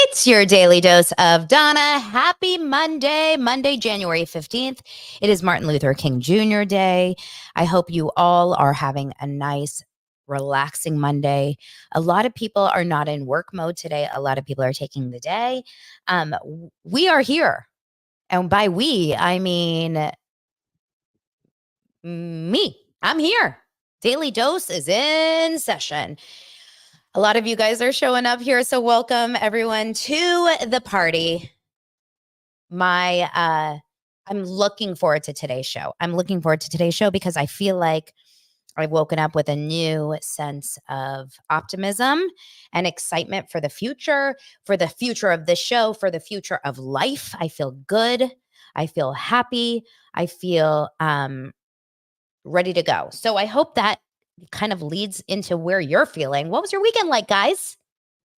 It's your daily dose of Donna. Happy Monday, January 15th. It is Martin Luther King Jr. Day. I hope you all are having a nice, relaxing Monday. A lot of people are not in work mode today. A lot of people are taking the day. We are here. And by we, I mean me. I'm here. Daily Dose is in session. A lot of you guys are showing up here, so welcome everyone to the party. I'm looking forward to today's show. I'm looking forward to today's show because I feel like I've woken up with a new sense of optimism and excitement for the future of this show, for the future of life. I feel good. I feel happy. I feel ready to go. So I hope that kind of leads into where you're feeling. What was your weekend like, guys?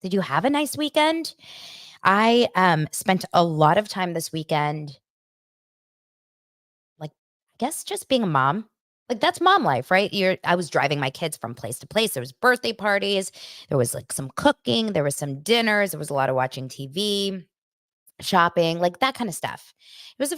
Did you have a nice weekend? I spent a lot of time this weekend, like, I guess just being a mom. Like, that's mom life, right? I was driving my kids from place to place. There was birthday parties. There was like some cooking. There was some dinners. There was a lot of watching TV, shopping, like that kind of stuff. It was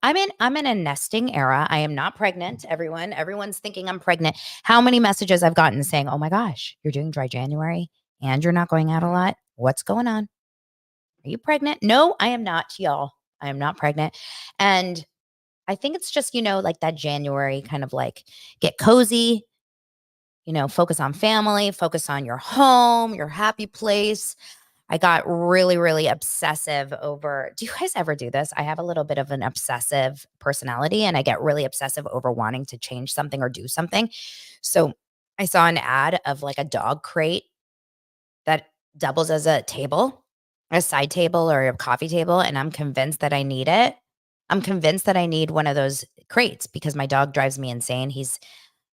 I'm in a nesting era. I am not pregnant, everyone. Everyone's thinking I'm pregnant. How many messages I've gotten saying, "Oh my gosh, you're doing dry January and you're not going out a lot. What's going on? Are you pregnant?" No, I am not, y'all. I am not pregnant. And I think it's just, like that January kind of like get cozy, focus on family, focus on your home, your happy place. I got really, really obsessive over. Do you guys ever do this? I have a little bit of an obsessive personality and I get really obsessive over wanting to change something or do something. So I saw an ad of like a dog crate that doubles as a table, a side table or a coffee table, and I'm convinced that I need it. I'm convinced that I need one of those crates because my dog drives me insane. He's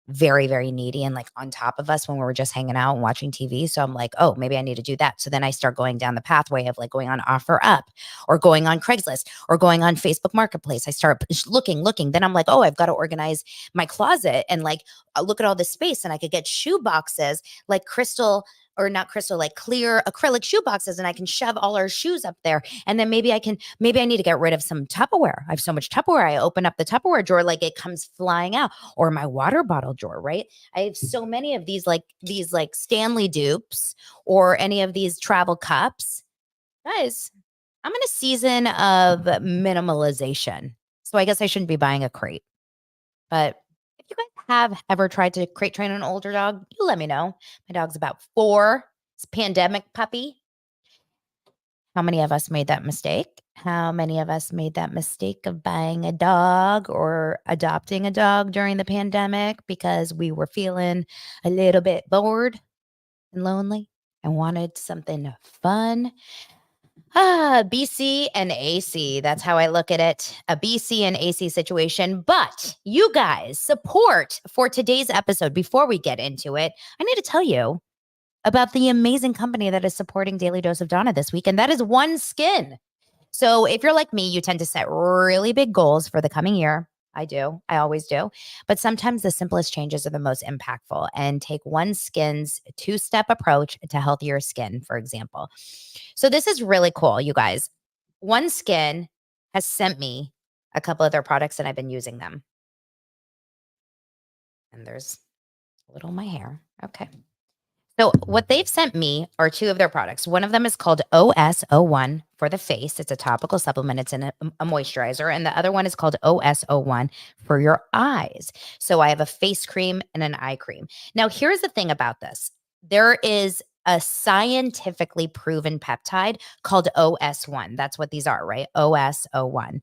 very, very needy and like on top of us when we were just hanging out and watching TV. So I'm like, oh, maybe I need to do that. So then I start going down the pathway of like going on OfferUp or going on Craigslist or going on Facebook Marketplace. I start looking. Then I'm like, oh, I've got to organize my closet and like look at all this space and I could get shoe boxes like crystal or not crystal, like clear acrylic shoe boxes and I can shove all our shoes up there. And then maybe I need to get rid of some Tupperware. I have so much Tupperware. I open up the Tupperware drawer, like it comes flying out, or my water bottle drawer, right? I have so many of these like Stanley dupes or any of these travel cups. Guys, I'm in a season of minimalization. So I guess I shouldn't be buying a crate. But if you guys have ever tried to crate train an older dog, you let me know. My dog's about 4. It's a pandemic puppy. How many of us made that mistake? How many of us made that mistake of buying a dog or adopting a dog during the pandemic because we were feeling a little bit bored and lonely and wanted something fun? BC and AC. That's how I look at it. A BC and AC situation. But you guys, support for today's episode, before we get into it, I need to tell you about the amazing company that is supporting Daily Dose of Donna this week, and that is OneSkin. So if you're like me, you tend to set really big goals for the coming year. I do. I always do. But sometimes the simplest changes are the most impactful. And take OneSkin's 2-step approach to healthier skin, for example. So this is really cool, you guys. OneSkin has sent me a couple of their products and I've been using them. And there's a little of my hair. Okay. So what they've sent me are 2 of their products. One of them is called OS01 for the face. It's a topical supplement. It's a moisturizer. And the other one is called OS01 for your eyes. So I have a face cream and an eye cream. Now, here's the thing about this. There is a scientifically proven peptide called OS1. That's what these are, right? OS1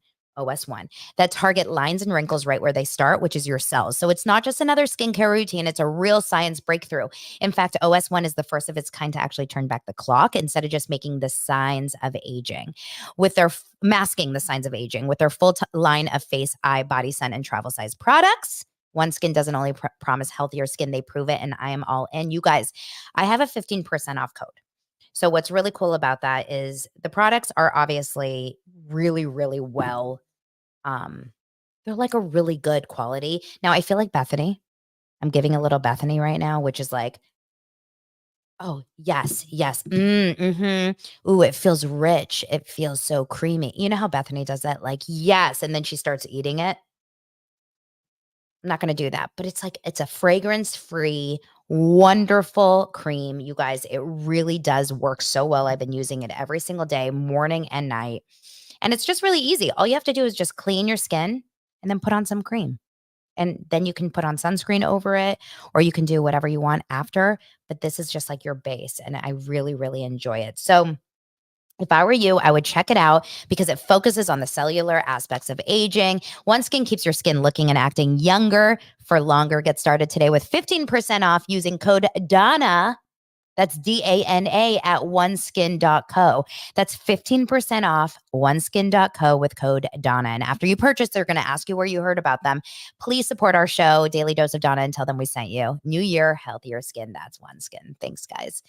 that target lines and wrinkles right where they start, which is your cells. So it's not just another skincare routine. It's a real science breakthrough. In fact, OS1 is the first of its kind to actually turn back the clock instead of just making the signs of aging with their masking the signs of aging with their full line of face, eye, body, sun, and travel size products. OneSkin doesn't only promise healthier skin, they prove it. And I am all in. You guys, I have a 15% off code. So what's really cool about that is the products are obviously really, really well. They're like a really good quality. Now I feel like Bethany. I'm giving a little Bethany right now, which is like Oh, yes, yes. Mhm. Ooh, it feels rich. It feels so creamy. You know how Bethany does that? Like, yes, and then she starts eating it? I'm not gonna do that, but it's like it's a fragrance-free, wonderful cream, you guys. It really does work so well. I've been using it every single day, morning and night, and it's just really easy. All you have to do is just clean your skin and then put on some cream, and then you can put on sunscreen over it, or you can do whatever you want after, but this is just like your base, and I really, really enjoy it. So if I were you, I would check it out because it focuses on the cellular aspects of aging. One Skin keeps your skin looking and acting younger for longer. Get started today with 15% off using code DANA. That's DANA at oneskin.co. That's 15% off oneskin.co with code Donna. And after you purchase, they're going to ask you where you heard about them. Please support our show, Daily Dose of Donna, and tell them we sent you. New year, healthier skin. That's One Skin. Thanks, guys.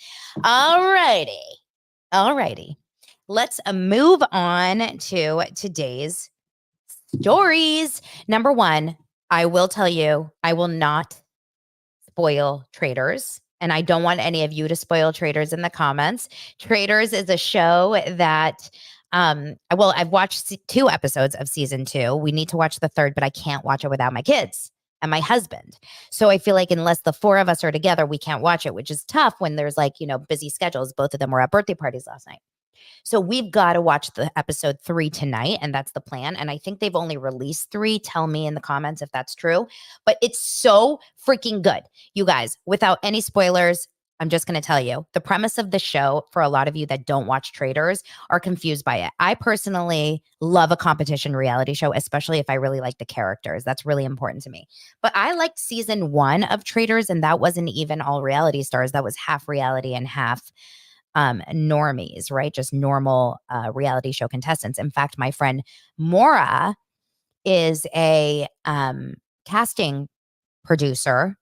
All righty. All righty. Let's move on to today's stories. Number one, I will tell you, I will not spoil Traders. And I don't want any of you to spoil Traders in the comments. Traders is a show that, well, I've watched 2 episodes of season 2. We need to watch the third, but I can't watch it without my kids and my husband. So I feel like unless the 4 of us are together, we can't watch it, which is tough when there's like, busy schedules. Both of them were at birthday parties last night. So we've got to watch the episode 3 tonight, and that's the plan. And I think they've only released 3. Tell me in the comments if that's true. But it's so freaking good. You guys, without any spoilers, I'm just going to tell you the premise of the show for a lot of you that don't watch Traders are confused by it. I personally love a competition reality show, especially if I really like the characters. That's really important to me. But I liked season 1 of Traders, and that wasn't even all reality stars. That was half reality and half normies, right? Just normal reality show contestants. In fact, my friend Mora is a casting producer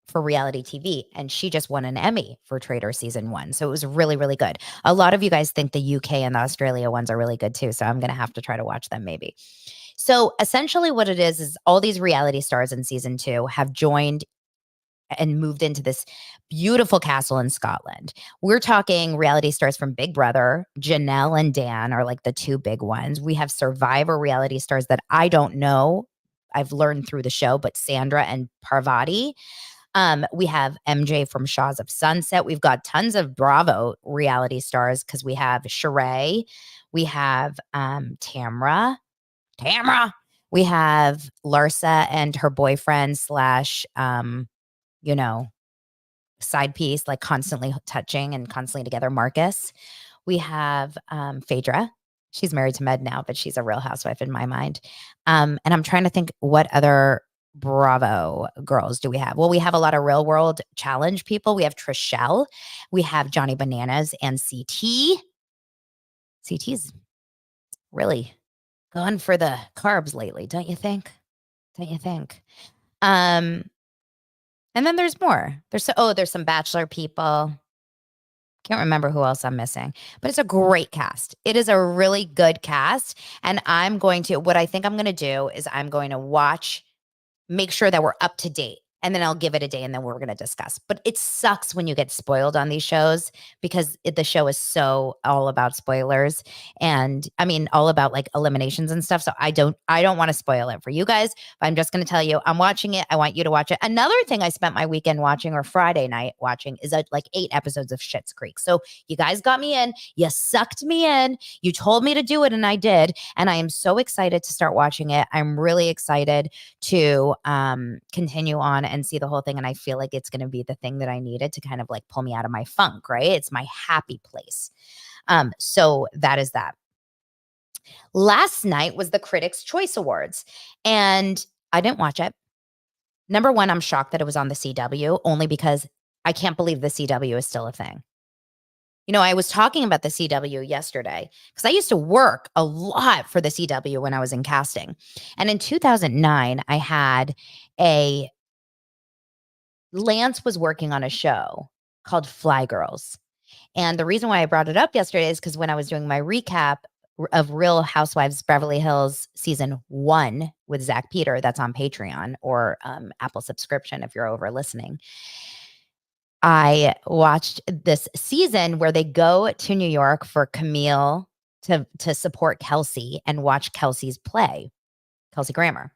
for reality TV, and she just won an Emmy for Trader season 1. So it was really, really good. A lot of you guys think the UK and the Australia ones are really good too. So I'm going to have to try to watch them maybe. So essentially, what it is all these reality stars in season 2 have joined and moved into this beautiful castle in Scotland. We're talking reality stars from Big Brother. Janelle and Dan are like the 2 big ones. We have Survivor reality stars that I don't know. I've learned through the show, but Sandra and Parvati. We have MJ from Shaws of Sunset. We've got tons of Bravo reality stars because we have Sheree. We have Tamra. We have Larsa and her boyfriend slash you know, side piece, like constantly touching and constantly together, Marcus. We have Phaedra. She's married to Med now, but she's a real housewife in my mind. And I'm trying to think what other Bravo girls do we have? Well, we have a lot of real world challenge people. We have Trishelle. We have Johnny Bananas and CT. CT's really gone for the carbs lately, don't you think? Don't you think? Um, and then there's more. There's some Bachelor people. Can't remember who else I'm missing, but it's a great cast. It is a really good cast. And what I think I'm going to do is I'm going to make sure that we're up to date. And then I'll give it a day and then we're going to discuss. But it sucks when you get spoiled on these shows because the show is so all about spoilers and I mean all about like eliminations and stuff. So I don't want to spoil it for you guys, but I'm just going to tell you I'm watching it. I want you to watch it. Another thing I spent my weekend watching or Friday night watching is like 8 episodes of Schitt's Creek. So you guys got me in, you sucked me in, you told me to do it and I did. And I am so excited to start watching it. I'm really excited to continue on and see the whole thing. And I feel like it's going to be the thing that I needed to kind of like pull me out of my funk, right? It's my happy place. So that is that. Last night was the Critics' Choice Awards, and I didn't watch it. Number one, I'm shocked that it was on the CW, only because I can't believe the CW is still a thing. I was talking about the CW yesterday because I used to work a lot for the CW when I was in casting. And in 2009, Lance was working on a show called Fly Girls. And the reason why I brought it up yesterday is because when I was doing my recap of Real Housewives Beverly Hills season 1 with Zach Peter, that's on Patreon or Apple subscription if you're over listening. I watched this season where they go to New York for Camille to support Kelsey and watch Kelsey's play, Kelsey Grammer,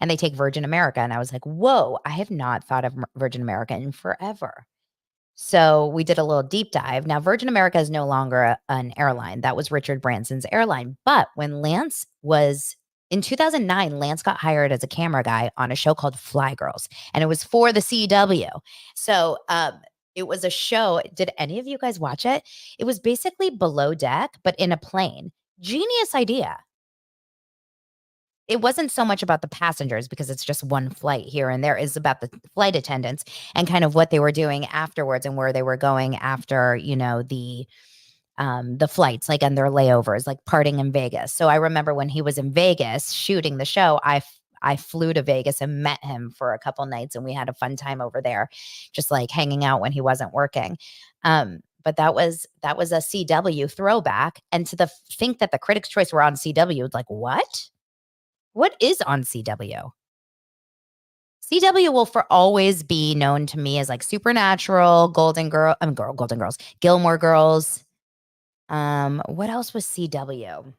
and they take Virgin America, and I was like, "Whoa, I have not thought of Virgin America in forever." So we did a little deep dive. Now, Virgin America is no longer an airline. That was Richard Branson's airline. But when Lance was in 2009, Lance got hired as a camera guy on a show called Fly Girls, and it was for the CW. So it was a show. Did any of you guys watch it? It was basically below deck, but in a plane. Genius idea. It wasn't so much about the passengers because it's just one flight here and there. Is about the flight attendants and kind of what they were doing afterwards and where they were going after, the flights, like on their layovers, like parting in Vegas. So I remember when he was in Vegas shooting the show, I flew to Vegas and met him for a couple nights and we had a fun time over there, just like hanging out when he wasn't working. But that was a CW throwback. And to think that the Critics' Choice were on CW, like what? What is on CW? CW will for always be known to me as like Supernatural, Golden Girls, Gilmore Girls. What else was CW?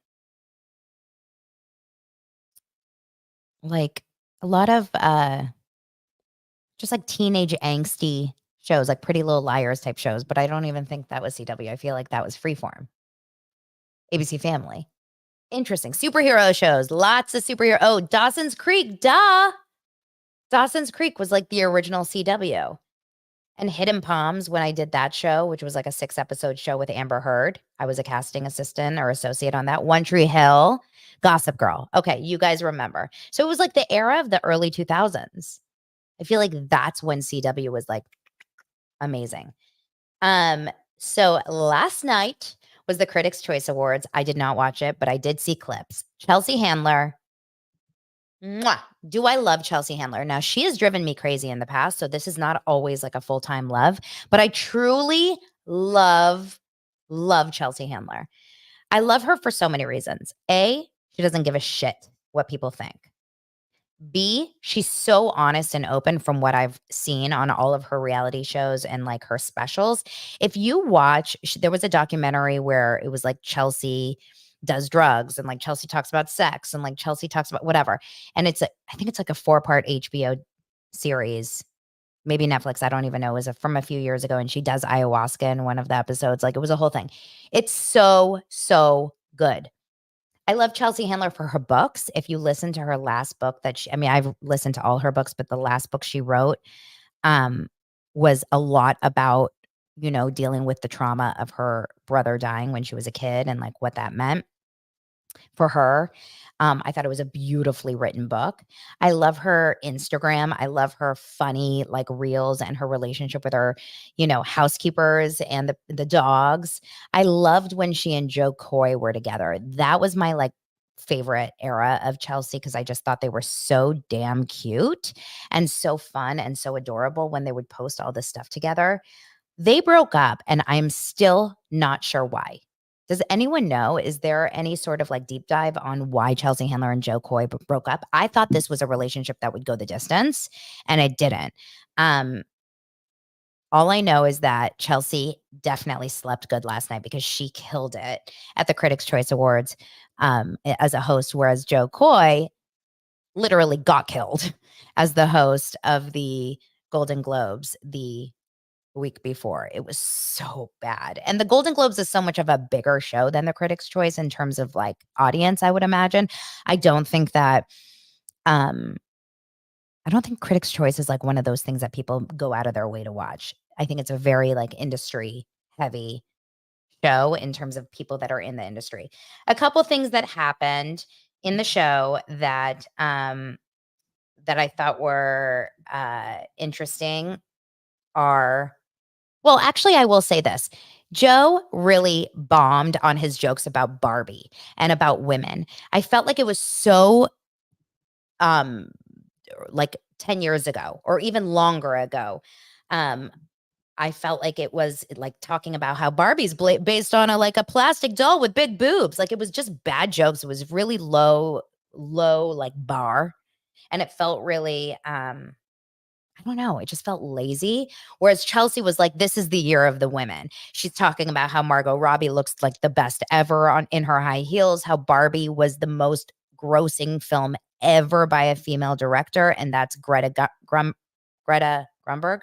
Like a lot of just like teenage angsty shows, like Pretty Little Liars type shows, but I don't even think that was CW. I feel like that was Freeform, ABC Family. Interesting. Superhero shows, lots of superhero. Oh, Dawson's Creek, duh. Dawson's Creek was like the original CW. And Hidden Palms, when I did that show, which was like a 6-episode show with Amber Heard, I was a casting assistant or associate on that. One Tree Hill, Gossip Girl. Okay, you guys remember. So it was like the era of the early 2000s. I feel like that's when CW was like amazing. So last night was the Critics' Choice Awards. I did not watch it, but I did see clips. Chelsea Handler. Mwah. Do I love Chelsea Handler? Now, she has driven me crazy in the past, so this is not always like a full-time love, but I truly love Chelsea Handler. I love her for so many reasons. A, she doesn't give a shit what people think. B, she's so honest and open from what I've seen on all of her reality shows and like her specials. If you watch, there was a documentary where it was like Chelsea does drugs and like Chelsea talks about sex and like Chelsea talks about whatever. And I think it's like a 4-part HBO series, maybe Netflix. I don't even know. It was from a few years ago. And she does ayahuasca in one of the episodes. Like it was a whole thing. It's so good. I love Chelsea Handler for her books. If you listen to her last book I mean, I've listened to all her books, but the last book she wrote um, was a lot about, dealing with the trauma of her brother dying when she was a kid and like what that meant for her. I thought it was a beautifully written book. I love her Instagram. I love her funny like reels and her relationship with her, housekeepers and the dogs. I loved when she and Joe Coy were together. That was my like favorite era of Chelsea because I just thought they were so damn cute and so fun and so adorable when they would post all this stuff together. They broke up and I'm still not sure why. Does anyone know? Is there any sort of like deep dive on why Chelsea Handler and Joe Coy broke up? I thought this was a relationship that would go the distance and it didn't. Um, all I know is that Chelsea definitely slept good last night because she killed it at the Critics' Choice Awards as a host, whereas Joe Coy literally got killed as the host of the Golden Globes the week before. It was so bad. And the Golden Globes is so much of a bigger show than the Critics' Choice in terms of like audience, I would imagine. I don't think that I don't think Critics' Choice is like one of those things that people go out of their way to watch. I think it's a very like industry heavy show in terms of people that are in the industry. A couple things that happened in the show that I thought were interesting are well, actually, I will say this. Joe really bombed on his jokes about Barbie and about women. I felt like it was so um like 10 years ago or even longer ago. Um I felt like it was like talking about how Barbie's based on a plastic doll with big boobs. Like it was just bad jokes. It was really low like bar and it felt really I don't know, it just felt lazy. Whereas Chelsea was like, "This is the year of the women." She's talking about how Margot Robbie looks like the best ever on in her high heels, how Barbie was the most grossing film ever by a female director, and that's Greta Grunberg.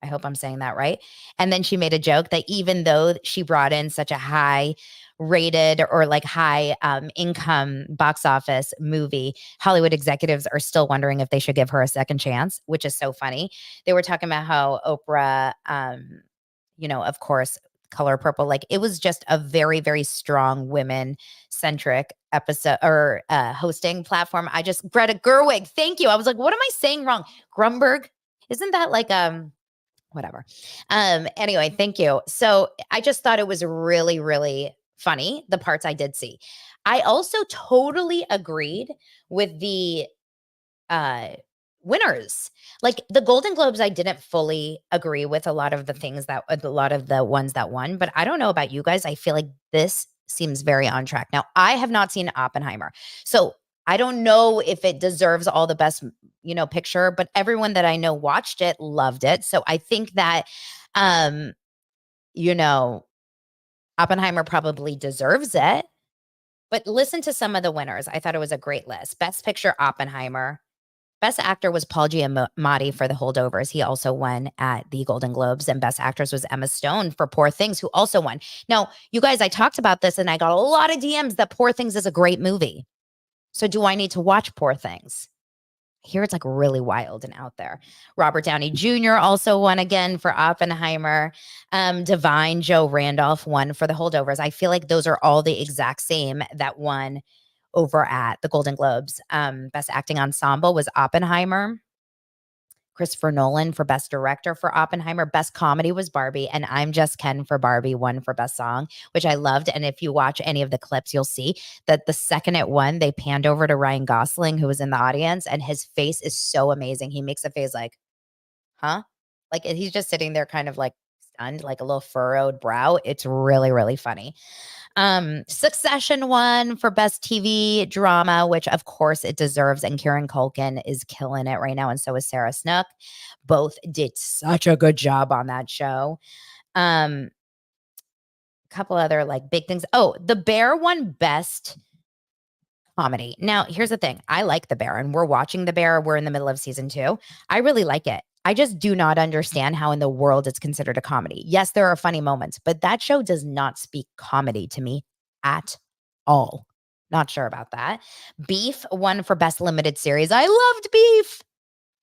I hope I'm saying that right. And then she made a joke that even though she brought in such a high rated or like high income box office movie, Hollywood executives are still wondering if they should give her a second chance, which is so funny. They were talking about how Oprah, of course, Color Purple, like it was just a very, very strong women centric episode or hosting platform. Greta Gerwig, thank you. I was like, what am I saying wrong? Grumberg? Isn't that like whatever. Anyway, thank you. So I just thought it was really, really funny, the parts I did see. I also totally agreed with the uh winners. Like the Golden Globes, I didn't fully agree with a lot of the things that a lot of the ones that won, but I don't know about you guys. I feel like this seems very on track. Now, I have not seen Oppenheimer. So I don't know if it deserves all the best, picture, but everyone that I know watched it, loved it. So I think that um, you know, Oppenheimer probably deserves it. But listen to some of the winners. I thought it was a great list. Best Picture, Oppenheimer. Best actor was Paul Giamatti for The Holdovers. He also won at the Golden Globes. And best actress was Emma Stone for Poor Things, who also won. Now, you guys, I talked about this and I got a lot of DMs that Poor Things is a great movie. So do I need to watch Poor Things? Here it's like really wild and out there. Robert Downey Jr. also won again for Oppenheimer. Divine Joe Randolph won for The Holdovers. I feel like those are all the exact same that won over at the Golden Globes. Best acting ensemble was Oppenheimer. Christopher Nolan for best director for Oppenheimer. Best comedy was Barbie, and I'm Just Ken for Barbie won for best song, which I loved. And if you watch any of the clips, you'll see that the second it won, they panned over to Ryan Gosling, who was in the audience, and his face is so amazing. He makes a face like, huh? Like he's just sitting there kind of like stunned, like a little furrowed brow. It's really, really funny. Succession won for best TV drama, which of course it deserves. And Kieran Culkin is killing it right now. And so is Sarah Snook. Both did such a good job on that show. A couple other like big things. Oh, The Bear won best comedy. Now, here's the thing. I like The Bear and we're watching The Bear. We're in the middle of season 2. I really like it. I just do not understand how in the world it's considered a comedy. Yes, there are funny moments, but that show does not speak comedy to me at all. Not sure about that. Beef won for best limited series. I loved Beef.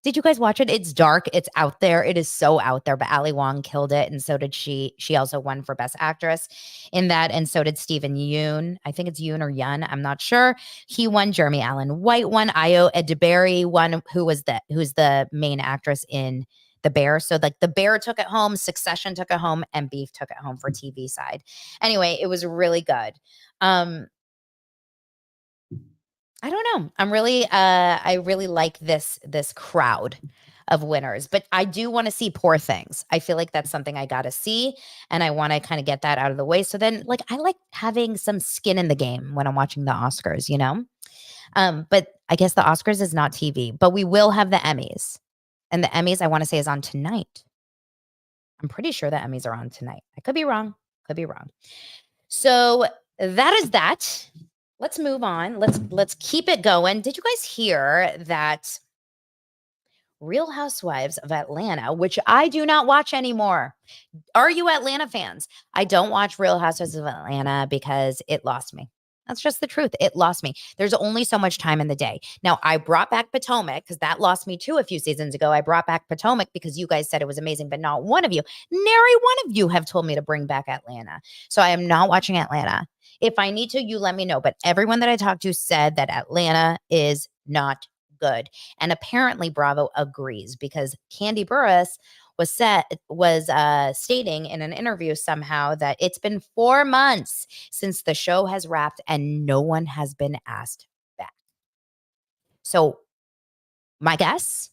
Did you guys watch it? It's dark. It's out there. It is so out there. But Ali Wong killed it, and so did she. She also won for Best Actress in that, and so did Stephen Yoon. I think it's Yoon or Yun. I'm not sure. He won. Jeremy Allen White won. Io Edebari won. Who's the main actress in The Bear? So like The Bear took it home, Succession took it home, and Beef took it home for TV side. Anyway, it was really good. I don't know. I really like this crowd of winners, but I do want to see Poor Things. I feel like that's something I got to see and I want to kind of get that out of the way. So then like I like having some skin in the game when I'm watching the Oscars. But I guess the Oscars is not TV, but we will have the Emmys. And the Emmys I want to say is on tonight. I'm pretty sure the Emmys are on tonight. I could be wrong. Could be wrong. So that is that. Let's move on. Let's keep it going. Did you guys hear that Real Housewives of Atlanta, which I do not watch anymore? Are you Atlanta fans? I don't watch Real Housewives of Atlanta because it lost me. That's just the truth. It lost me. There's only so much time in the day. Now, I brought back Potomac because that lost me too a few seasons ago. I brought back Potomac because you guys said it was amazing, but not one of you, nary one of you have told me to bring back Atlanta. So I am not watching Atlanta. If I need to, you let me know. But everyone that I talked to said that Atlanta is not good. And apparently Bravo agrees because Candy Burris was stating in an interview somehow that it's been 4 months since the show has wrapped and no one has been asked back. So my guess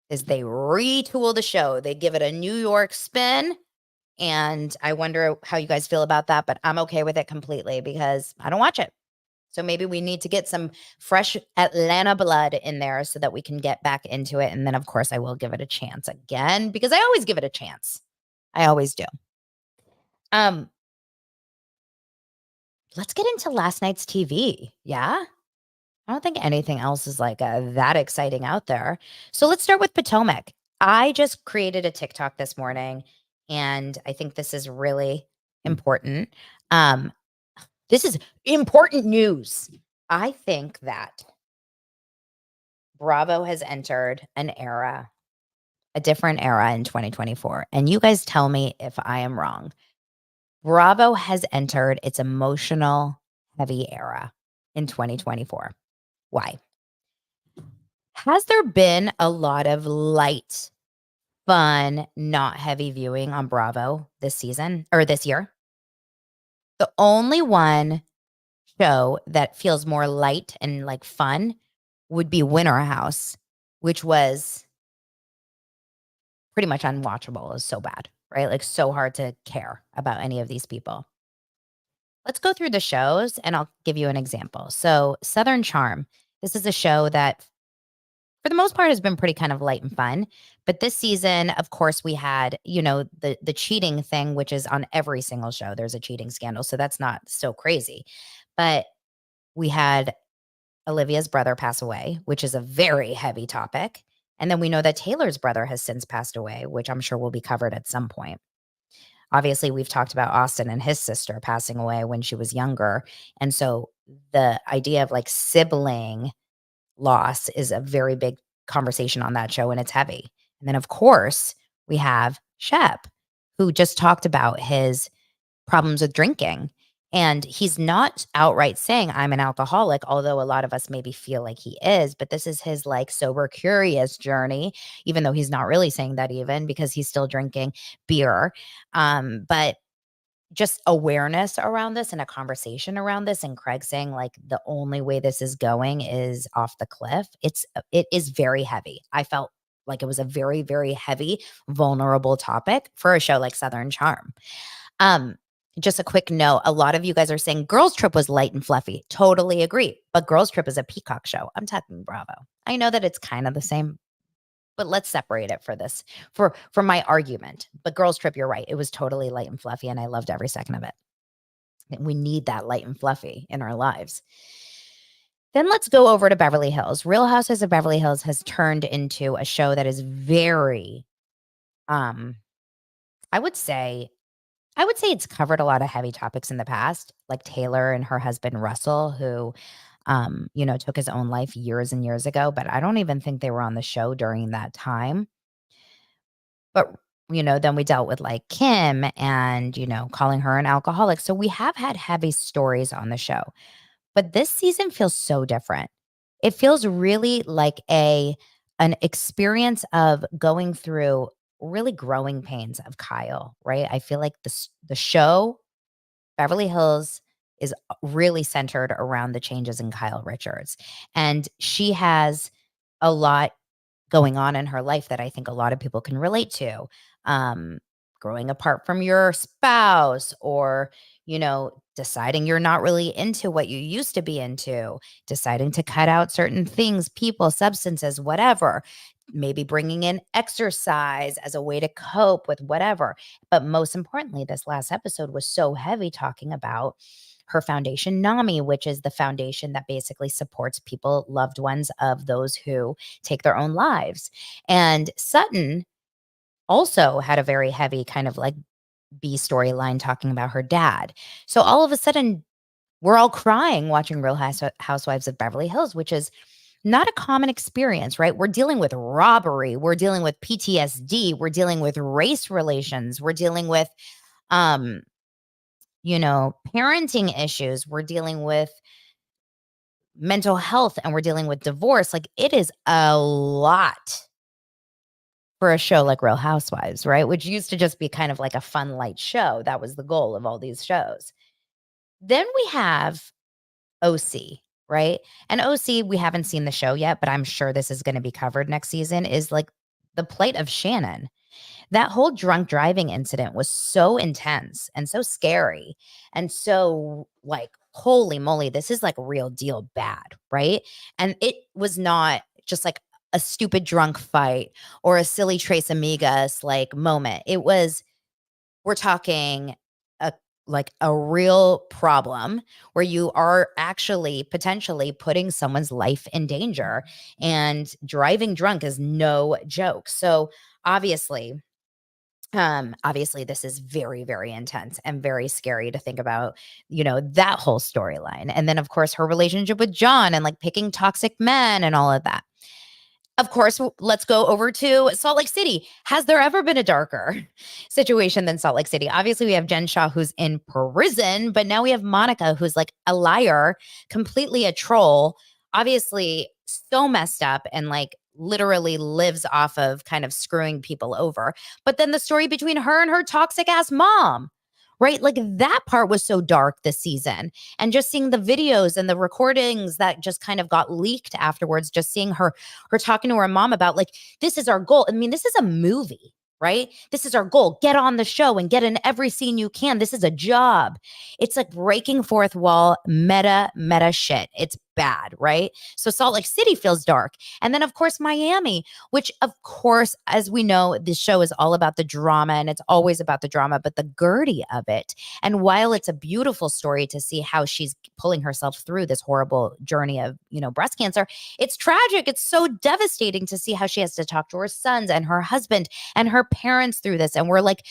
is they retool the show. They give it a New York spin. And I wonder how you guys feel about that, but I'm okay with it completely because I don't watch it. So maybe we need to get some fresh Atlanta blood in there so that we can get back into it. And then, of course, I will give it a chance again because I always give it a chance. I always do. Um, let's get into last night's TV. Yeah. I don't think anything else is like that exciting out there. So let's start with Potomac. I just created a TikTok this morning, and I think this is really important. Um, this is important news. I think that Bravo has entered an era, a different era in 2024. And you guys tell me if I am wrong. Bravo has entered its emotional heavy era in 2024. Why? Has there been a lot of light, fun, not heavy viewing on Bravo this season or this year? The only one show that feels more light and like fun would be Winter House, which was pretty much unwatchable. It was so bad, right? Like so hard to care about any of these people. Let's go through the shows and I'll give you an example. So, Southern Charm. This is a show that for the most part has been pretty kind of light and fun. But this season, of course, we had, the cheating thing, which is on every single show. There's a cheating scandal. So that's not so crazy. But we had Olivia's brother pass away, which is a very heavy topic. And then we know that Taylor's brother has since passed away, which I'm sure will be covered at some point. Obviously, we've talked about Austin and his sister passing away when she was younger. And so the idea of like sibling loss is a very big conversation on that show, and it's heavy. And then, of course, we have Shep, who just talked about his problems with drinking. And he's not outright saying, I'm an alcoholic, although a lot of us maybe feel like he is. But this is his like sober, curious journey, even though he's not really saying that, even because he's still drinking beer. But just awareness around this and a conversation around this, and Craig saying like the only way this is going is off the cliff. It is very heavy. I felt like it was a very, very heavy, vulnerable topic for a show like Southern Charm. Um, just a quick note, a lot of you guys are saying Girls Trip was light and fluffy. Totally agree. But Girls Trip is a Peacock show. I'm talking Bravo. I know that it's kind of the same, but let's separate it for this, for my argument. But Girls Trip, you're right. It was totally light and fluffy, and I loved every second of it. We need that light and fluffy in our lives. Then let's go over to Beverly Hills. Real Houses of Beverly Hills has turned into a show that is very, um, I would say, it's covered a lot of heavy topics in the past, like Taylor and her husband Russell, who, took his own life years and years ago. But I don't even think they were on the show during that time. But, then we dealt with like Kim and, calling her an alcoholic. So we have had heavy stories on the show. But this season feels so different. It feels really like an experience of going through really growing pains of Kyle, right? I feel like the show Beverly Hills is really centered around the changes in Kyle Richards. And she has a lot going on in her life that I think a lot of people can relate to. Um, Growing apart from your spouse, or, deciding you're not really into what you used to be into, deciding to cut out certain things, people, substances, whatever, maybe bringing in exercise as a way to cope with whatever. But most importantly, this last episode was so heavy talking about her foundation, NAMI, which is the foundation that basically supports people, loved ones of those who take their own lives. And Sutton also had a very heavy kind of like B storyline talking about her dad. So all of a sudden, we're all crying watching Housewives of Beverly Hills, which is not a common experience, right? We're dealing with robbery, we're dealing with PTSD, we're dealing with race relations, we're dealing with um parenting issues, we're dealing with mental health, and we're dealing with divorce. Like, it is a lot for a show like Real Housewives, right? Which used to just be kind of like a fun, light show. That was the goal of all these shows. Then we have OC, right? And OC, we haven't seen the show yet, but I'm sure this is going to be covered next season, is like the plight of Shannon. That whole drunk driving incident was so intense and so scary and so like holy moly, this is like real deal bad, right? And it was not just like a stupid drunk fight or a silly Trace Amigas like moment. It was, we're talking a like a real problem where you are actually potentially putting someone's life in danger, and driving drunk is no joke. So obviously, obviously this is very, very intense and very scary to think about, that whole storyline. And then of course her relationship with John and like picking toxic men and all of that. Of course, let's go over to Salt Lake City. Has there ever been a darker situation than Salt Lake City? Obviously, we have Jen Shaw, who's in prison, but now we have Monica, who's like a liar, completely a troll, obviously so messed up and like literally lives off of kind of screwing people over. But then the story between her and her toxic ass mom, right? Like that part was so dark this season. And just seeing the videos and the recordings that just kind of got leaked afterwards, just seeing her talking to her mom about like, this is our goal. I mean, this is a movie, right? This is our goal. Get on the show and get in every scene you can. This is a job. It's like breaking fourth wall, meta shit. It's bad, right? So Salt Lake City feels dark. And then of course Miami, which of course, as we know, this show is all about the drama and it's always about the drama, but the Gertie of it. And while it's a beautiful story to see how she's pulling herself through this horrible journey of, breast cancer, it's tragic. It's so devastating to see how she has to talk to her sons and her husband and her parents through this. And we're like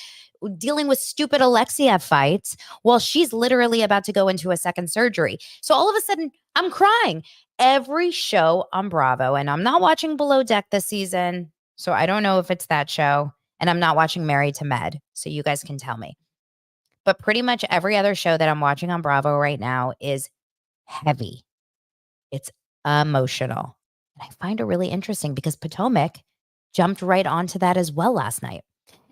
dealing with stupid Alexia fights while she's literally about to go into a second surgery. So all of a sudden, I'm crying. Every show on Bravo, and I'm not watching Below Deck this season, so I don't know if it's that show. And I'm not watching Married to Med, so you guys can tell me. But pretty much every other show that I'm watching on Bravo right now is heavy. It's emotional. And I find it really interesting because Potomac jumped right onto that as well last night.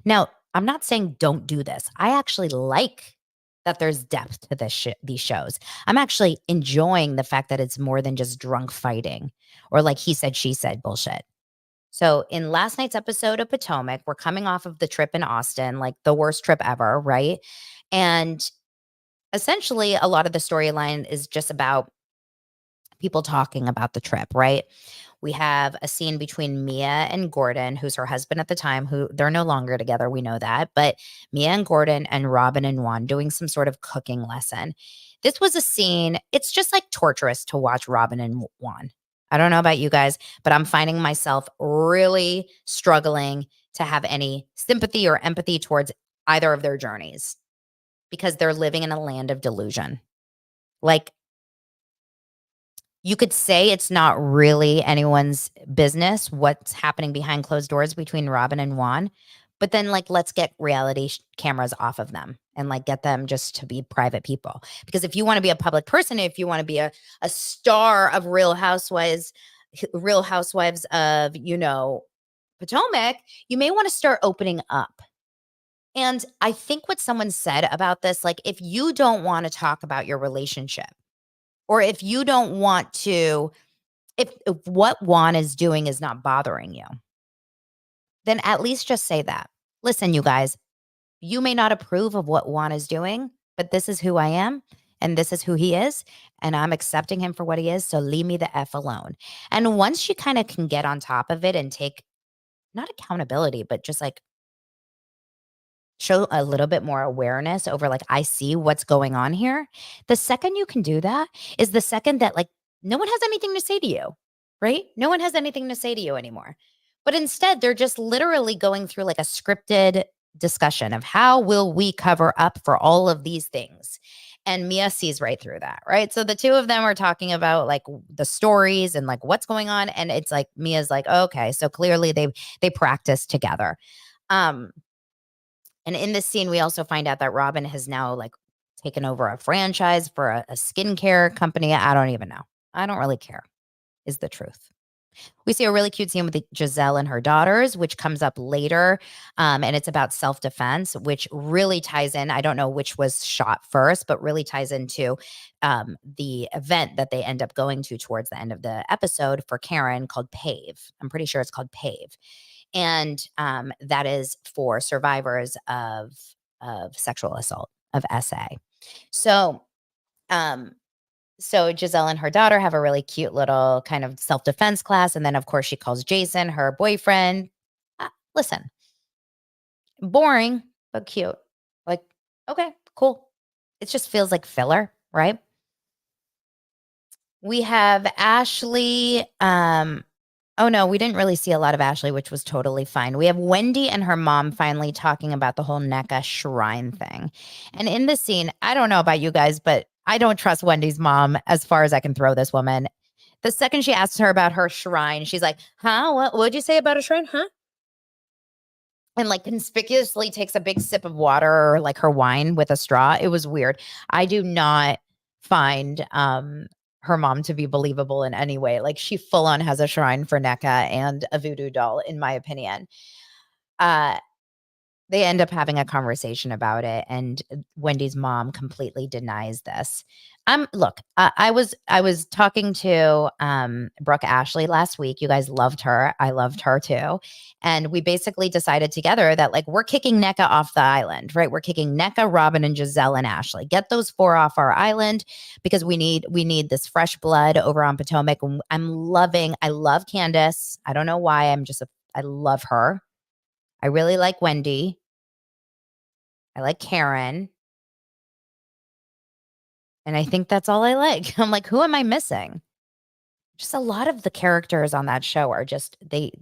Now, I'm not saying don't do this. I actually like that there's depth to these shows. I'm actually enjoying the fact that it's more than just drunk fighting or like he said, she said bullshit. So, in last night's episode of Potomac, we're coming off of the trip in Austin, like the worst trip ever, right? And essentially, a lot of the storyline is just about people talking about the trip, right? We have a scene between Mia and Gordon, who's her husband at the time, who they're no longer together. We know that. But Mia and Gordon and Robin and Juan doing some sort of cooking lesson. This was a scene, it's just like torturous to watch Robin and Juan. I don't know about you guys, but I'm finding myself really struggling to have any sympathy or empathy towards either of their journeys because they're living in a land of delusion. Like, you could say it's not really anyone's business what's happening behind closed doors between Robin and Juan, but then like let's get reality cameras off of them and like get them just to be private people. Because if you want to be a public person, if you want to be a star of Real Housewives of, Potomac, you may want to start opening up. And I think what someone said about this, like if you don't want to talk about your relationship, or if you don't want to, if what Juan is doing is not bothering you, then at least just say that. Listen, you guys, you may not approve of what Juan is doing, but this is who I am and this is who he is. And I'm accepting him for what he is. So leave me the F alone. And once you kind of can get on top of it and take not accountability, but just like show a little bit more awareness over like, I see what's going on here. The second you can do that is the second that like no one has anything to say to you, right? No one has anything to say to you anymore. But instead, they're just literally going through like a scripted discussion of how will we cover up for all of these things. And Mia sees right through that, right? So the two of them are talking about like the stories and like what's going on. And it's like Mia's like, oh, okay, so clearly they practice together. Um, and in this scene, we also find out that Robin has now like taken over a franchise for a skincare company. I don't even know. I don't really care, is the truth. We see a really cute scene with Giselle and her daughters, which comes up later. And it's about self defense, which really ties in. I don't know which was shot first, but really ties into the event that they end up going to towards the end of the episode for Karen called PAVE. I'm pretty sure it's called PAVE. And that is for survivors of sexual assault, of SA. So Um, so Giselle and her daughter have a really cute little kind of self-defense class, and then, of course, she calls Jason, her boyfriend. Listen, boring, but cute. Like, okay, cool. It just feels like filler, right? We have Ashley. Oh no, we didn't really see a lot of Ashley, which was totally fine. We have Wendy and her mom finally talking about the whole NECA shrine thing. And in this scene, I don't know about you guys, but I don't trust Wendy's mom as far as I can throw this woman. The second she asks her about her shrine, she's like, huh? What'd you say about a shrine? Huh? And like conspicuously takes a big sip of water or like her wine with a straw. It was weird. I do not find her mom to be believable in any way. Like she full on has a shrine for NECA and a voodoo doll, in my opinion. Uh they end up having a conversation about it, and Wendy's mom completely denies this. Look, I was talking to Brooke Ashley last week. You guys loved her. I loved her too. And we basically decided together that like we're kicking NECA off the island, right? We're kicking NECA, Robin, and Giselle and Ashley. Get those four off our island because we need this fresh blood over on Potomac. And I love Candace. I don't know why. I love her. I really like Wendy. I like Karen, and I think that's all I like. I'm like, who am I missing? Just a lot of the characters on that show are just they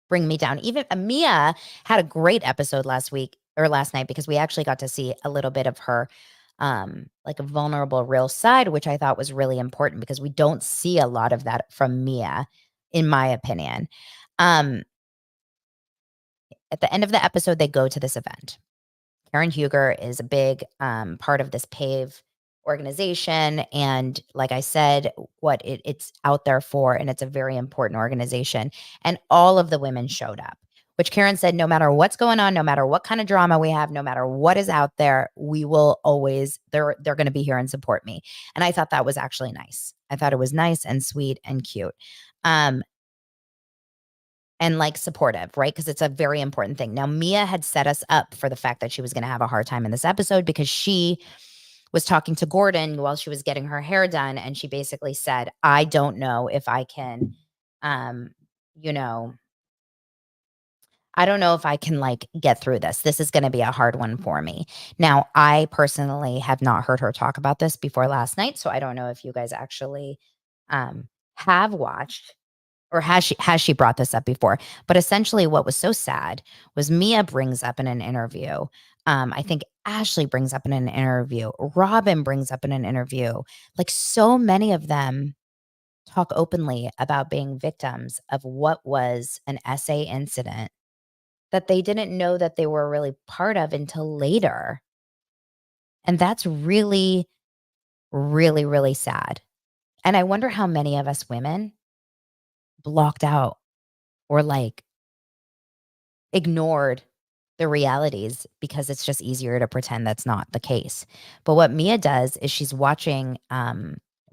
bring me down. Even Mia had a great episode last week or last night because we actually got to see a little bit of her like a vulnerable real side, which I thought was really important because we don't see a lot of that from Mia, in my opinion. Um, at the end of the episode, they go to this event. Karen Huger is a big part of this PAVE organization. And like I said, what it's out there for, and it's a very important organization. And all of the women showed up, which Karen said, no matter what's going on, no matter what kind of drama we have, no matter what is out there, we will always, they're going to be here and support me. And I thought that was actually nice. I thought it was nice and sweet and cute. Um, and like supportive, right? Because it's a very important thing. Now, Mia had set us up for the fact that she was going to have a hard time in this episode because she was talking to Gordon while she was getting her hair done. And she basically said, I don't know if I can, um, you know, I don't know if I can like get through this. This is going to be a hard one for me. Now, I personally have not heard her talk about this before last night. So I don't know if you guys actually have watched or has she brought this up before? But essentially what was so sad was Mia brings up in an interview. I think Ashley brings up in an interview. Robin brings up in an interview. Like so many of them talk openly about being victims of what was an SA incident that they didn't know that they were really part of until later. And that's really, really, really sad. And I wonder how many of us women blocked out or like ignored the realities because it's just easier to pretend that's not the case. But what Mia does is she's watching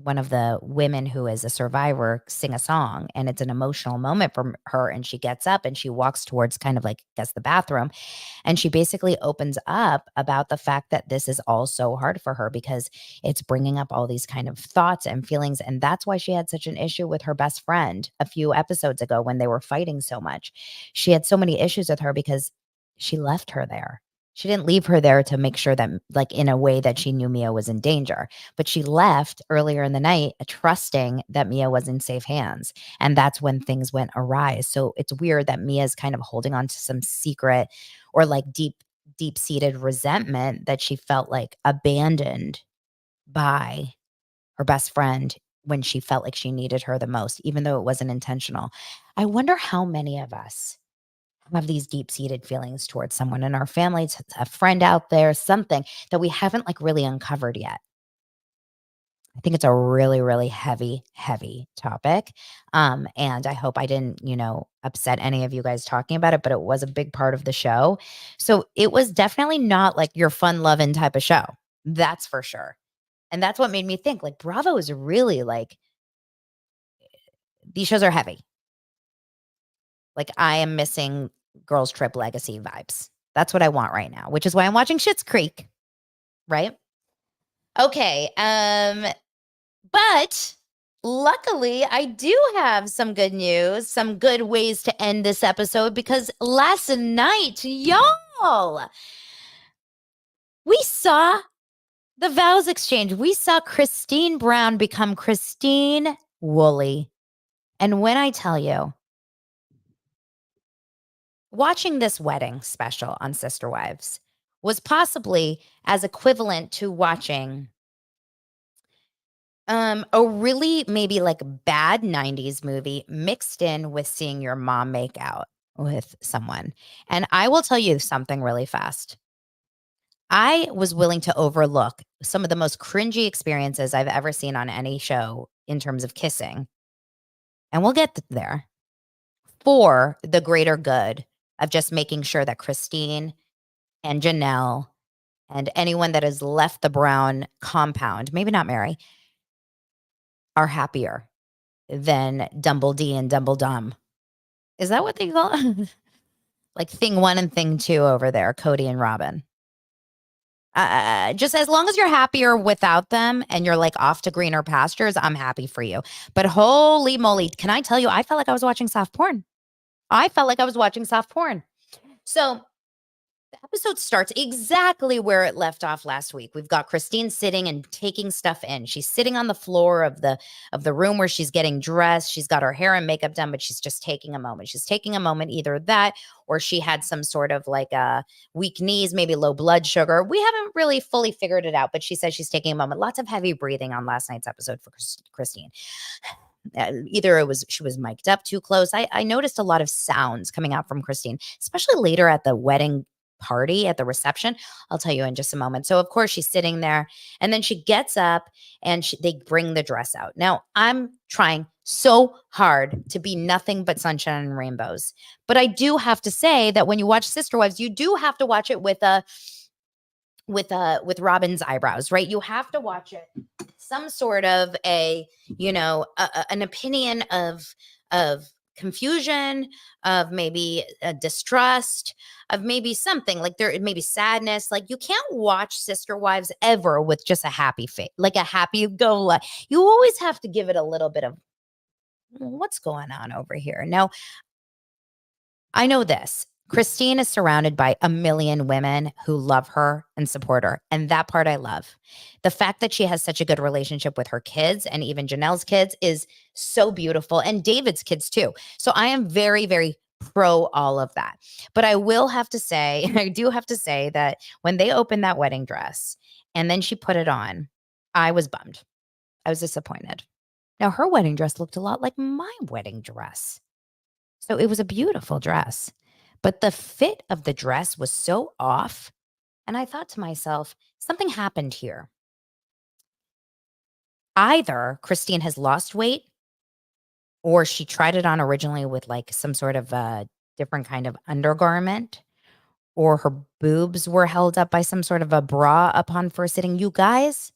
one of the women who is a survivor sing a song, and it's an emotional moment for her, and she gets up and she walks towards kind of like guess the bathroom, and she basically opens up about the fact that this is all so hard for her because it's bringing up all these kind of thoughts and feelings. And that's why she had such an issue with her best friend a few episodes ago when they were fighting so much. She had so many issues with her because she left her there. She didn't leave her there to make sure that, like, in a way that she knew Mia was in danger, but she left earlier in the night, trusting that Mia was in safe hands. And that's when things went awry. So it's weird that Mia's kind of holding on to some secret or like deep seated resentment that she felt like abandoned by her best friend when she felt like she needed her the most, even though it wasn't intentional. I wonder how many of us have these deep-seated feelings towards someone in our family, a friend out there, something that we haven't like really uncovered yet. I think it's a really, really heavy, heavy topic. And I hope I didn't, upset any of you guys talking about it, but it was a big part of the show. So it was definitely not like your fun loving type of show. That's for sure. And that's what made me think like Bravo is really like these shows are heavy. Like I am missing Girls Trip Legacy vibes. That's what I want right now, which is why I'm watching Schitt's Creek, right? Okay, but luckily, I do have some good news, some good ways to end this episode because last night, y'all, we saw the vows exchange. We saw Christine Brown become Christine Woolley. And when I tell you, watching this wedding special on Sister Wives was possibly as equivalent to watching a really maybe like bad 90s movie mixed in with seeing your mom make out with someone. And I will tell you something really fast. I was willing to overlook some of the most cringy experiences I've ever seen on any show in terms of kissing. And we'll get there for the greater good of just making sure that Christine and Janelle and anyone that has left the Brown compound, maybe not Mary, are happier than Dumbledee and Dumbledum. Is that what they call it? Like thing one and thing two over there, Cody and Robin. Just as long as you're happier without them and you're like off to greener pastures, I'm happy for you. But holy moly, can I tell you, I felt like I was watching soft porn. I felt like I was watching soft porn. So the episode starts exactly where it left off last week. We've got Christine sitting and taking stuff in. She's sitting on the floor of the room where she's getting dressed. She's got her hair and makeup done, but she's just taking a moment. She's taking a moment, either that or she had some sort of like weak knees, maybe low blood sugar. We haven't really fully figured it out, but she says she's taking a moment. Lots of heavy breathing on last night's episode for Christine. Either she was mic'd up too close. I noticed a lot of sounds coming out from Christine, especially later at the wedding party at the reception. I'll tell you in just a moment. So of course she's sitting there and then she gets up and they bring the dress out. Now I'm trying so hard to be nothing but sunshine and rainbows. But I do have to say that when you watch Sister Wives, you do have to watch it with Robin's eyebrows, right? You have to watch it some sort of an opinion of confusion, of maybe a distrust, of maybe something like there maybe sadness. Like you can't watch Sister Wives ever with just a happy face, like a happy go lucky. You always have to give it a little bit of what's going on over here. Now, I know this. Christine is surrounded by a million women who love her and support her. And that part I love. The fact that she has such a good relationship with her kids and even Janelle's kids is so beautiful, and David's kids too. So I am very, very pro all of that. But I will have to say, I do have to say that when they opened that wedding dress and then she put it on, I was bummed. I was disappointed. Now, her wedding dress looked a lot like my wedding dress. So it was a beautiful dress, but the fit of the dress was so off. And I thought to myself, something happened here. Either Christine has lost weight or she tried it on originally with like some sort of a different kind of undergarment, or her boobs were held up by some sort of a bra upon first sitting. You guys,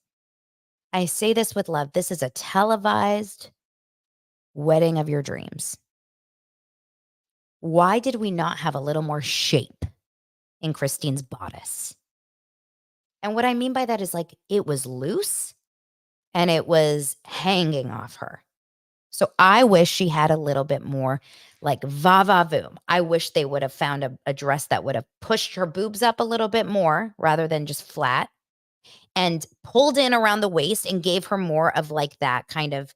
I say this with love. This is a televised wedding of your dreams. Why did we not have a little more shape in Christine's bodice? And what I mean by that is like it was loose and it was hanging off her. So I wish she had a little bit more like va va voom. I wish they would have found a dress that would have pushed her boobs up a little bit more rather than just flat and pulled in around the waist and gave her more of like that kind of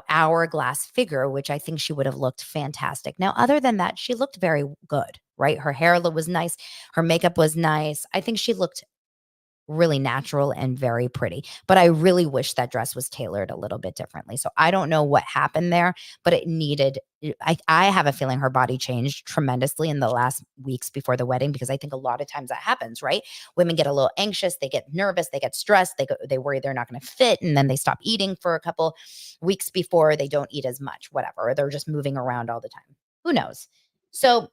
hourglass figure, which I think she would have looked fantastic. Now, other than that, she looked very good, right? Her hair was nice. Her makeup was nice. I think she looked really natural and very pretty. But I really wish that dress was tailored a little bit differently. So I don't know what happened there, but it needed, I have a feeling her body changed tremendously in the last weeks before the wedding, because I think a lot of times that happens, right? Women get a little anxious, they get nervous, they get stressed, they worry they're not going to fit, and then they stop eating for a couple weeks before, they don't eat as much, whatever, or they're just moving around all the time. Who knows? So